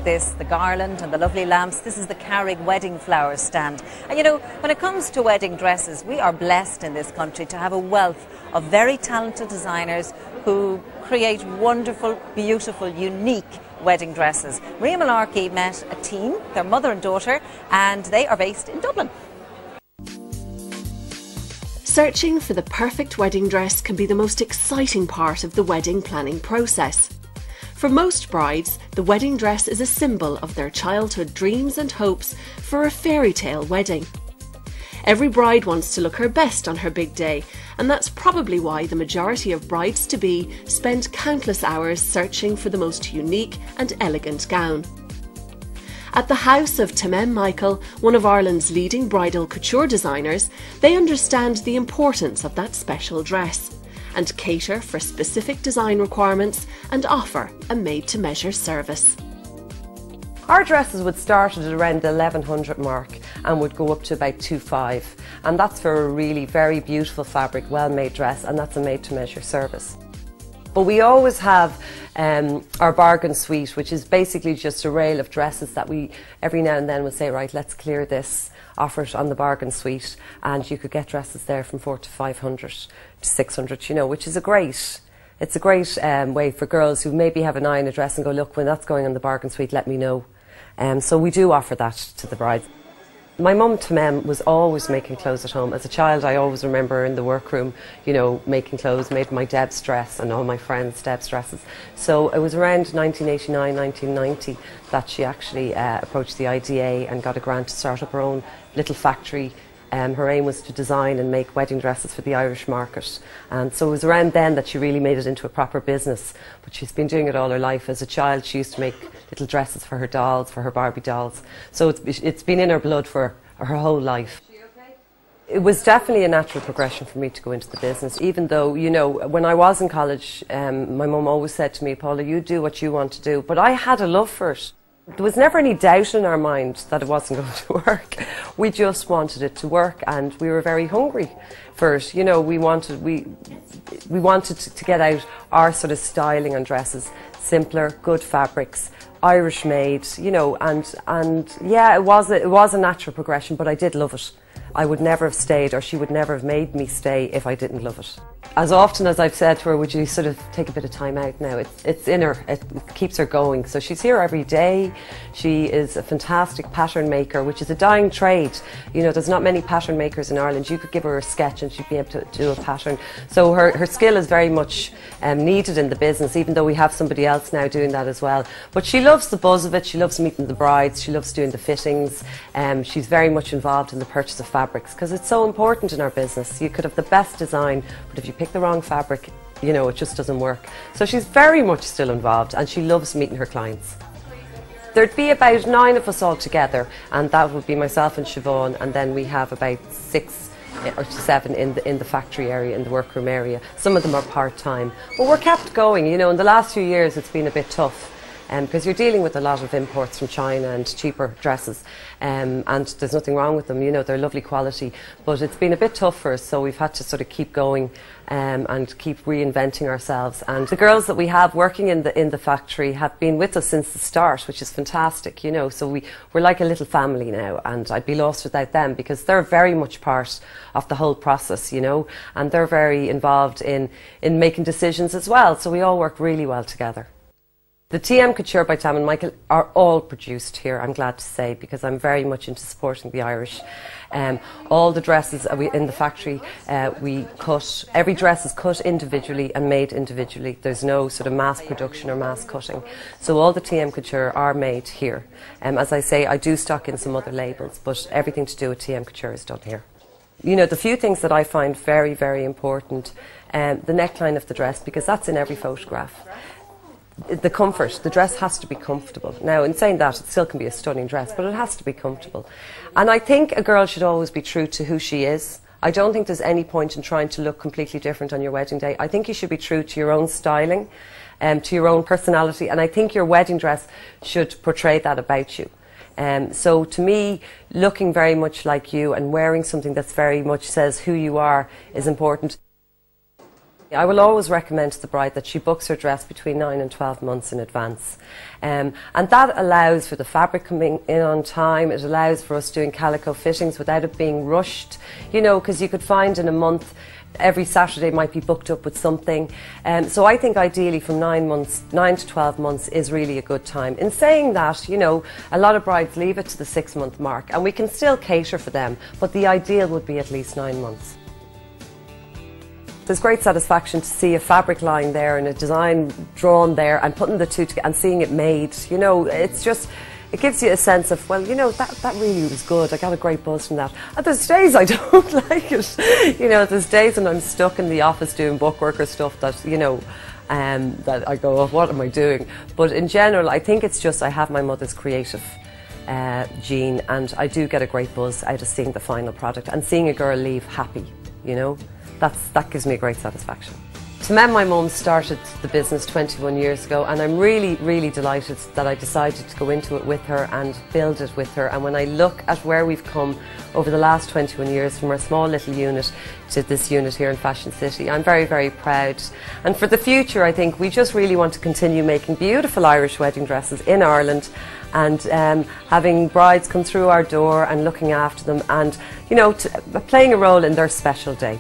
like this, the garland and the lovely lamps. This is the Carrig wedding flowers stand. And you know, when it comes to wedding dresses, we are blessed in this country to have a wealth of very talented designers who create wonderful, beautiful, unique wedding dresses. Maria Malarkey met a team, their mother and daughter, and they are based in Dublin. Searching for the perfect wedding dress can be the most exciting part of the wedding planning process. For most brides, the wedding dress is a symbol of their childhood dreams and hopes for a fairy tale wedding. Every bride wants to look her best on her big day, and that's probably why the majority of brides-to-be spend countless hours searching for the most unique and elegant gown. At the house of Tamem Michael, one of Ireland's leading bridal couture designers, they understand the importance of that special dress and cater for specific design requirements and offer a made-to-measure service. Our dresses would start at around the 1100 mark and would go up to about 25, and that's for a really very beautiful fabric, well-made dress, and that's a made-to-measure service. But we always have our bargain suite, which is basically just a rail of dresses that we every now and then will say, right, let's clear this, offer it on the bargain suite, and you could get dresses there from 400 to 500 to 600, you know, which is it's a great way for girls who maybe have an eye on a dress and go, look, when that's going on the bargain suite, let me know. So we do offer that to the brides. My mum, Tamem, was always making clothes at home. As a child, I always remember her in the workroom, you know, making clothes, made my Deb's dress and all my friends' Deb's dresses. So it was around 1989, 1990 that she actually approached the IDA and got a grant to start up her own little factory. Her aim was to design and make wedding dresses for the Irish market. And so it was around then that she really made it into a proper business. But she's been doing it all her life. As a child, she used to make little dresses for her dolls, for her Barbie dolls. So it's been in her blood for her whole life. It was definitely a natural progression for me to go into the business, even though, you know, when I was in college, my mum always said to me, Paula, you do what you want to do. But I had a love for it. There was never any doubt in our mind that it wasn't going to work. We just wanted it to work, and we were very hungry for it. You know, we wanted to get out our sort of styling on dresses, simpler, good fabrics, Irish made, you know, and yeah, it was a natural progression, but I did love it. I would never have stayed, or she would never have made me stay if I didn't love it. As often as I've said to her, would you sort of take a bit of time out now? It's in her, it keeps her going. So she's here every day. She is a fantastic pattern maker, which is a dying trade. You know, there's not many pattern makers in Ireland. You could give her a sketch and she'd be able to do a pattern. So her skill is very much needed in the business, even though we have somebody else now doing that as well. But she loves the buzz of it. She loves meeting the brides. She loves doing the fittings. She's very much involved in the purchase of fabrics, because it's so important in our business. You could have the best design, but if you pick the wrong fabric, you know, it just doesn't work. So she's very much still involved, and she loves meeting her clients. There'd be about 9 of us all together, and that would be myself and Siobhan, and then we have about 6 or 7 in the factory area, in the workroom area. Some of them are part-time, but we're kept going. You know, in the last few years it's been a bit tough, because you're dealing with a lot of imports from China and cheaper dresses, and there's nothing wrong with them, you know, they're lovely quality, but it's been a bit tough for us, so we've had to sort of keep going and keep reinventing ourselves. And the girls that we have working in the factory have been with us since the start, which is fantastic, you know, so we're like a little family now, and I'd be lost without them, because they're very much part of the whole process, you know, and they're very involved in making decisions as well, so we all work really well together. The TM Couture by Tamem Michael are all produced here, I'm glad to say, because I'm very much into supporting the Irish. All the dresses in the factory, we cut, every dress is cut individually and made individually. There's no sort of mass production or mass cutting. So all the TM Couture are made here. As I say, I do stock in some other labels, but everything to do with TM Couture is done here. You know, the few things that I find very, very important, the neckline of the dress, because that's in every photograph. The comfort, the dress has to be comfortable. Now, in saying that, it still can be a stunning dress, but it has to be comfortable. And I think a girl should always be true to who she is. I don't think there's any point in trying to look completely different on your wedding day. I think you should be true to your own styling, to your own personality, and I think your wedding dress should portray that about you. So to me, looking very much like you and wearing something that's very much says who you are is important. I will always recommend to the bride that she books her dress between 9 and 12 months in advance. And that allows for the fabric coming in on time. It allows for us doing calico fittings without it being rushed, you know, because you could find in a month every Saturday might be booked up with something. So I think ideally from 9 to 12 months is really a good time. In saying that, you know, a lot of brides leave it to the 6-month mark, and we can still cater for them, but the ideal would be at least 9 months. There's great satisfaction to see a fabric lying there and a design drawn there and putting the two together and seeing it made. You know, it's just, it gives you a sense of, well, you know, that really was good. I got a great buzz from that. And there's days I don't like it. You know, there's days when I'm stuck in the office doing bookwork or stuff that, you know, that I go, oh, what am I doing? But in general, I think it's just I have my mother's creative gene, and I do get a great buzz out of seeing the final product and seeing a girl leave happy, you know. That gives me a great satisfaction. Tamem, my mum, started the business 21 years ago, and I'm really, really delighted that I decided to go into it with her and build it with her. And when I look at where we've come over the last 21 years, from our small little unit to this unit here in Fashion City, I'm very, very proud. And for the future, I think we just really want to continue making beautiful Irish wedding dresses in Ireland, and having brides come through our door and looking after them, and, you know, playing a role in their special day.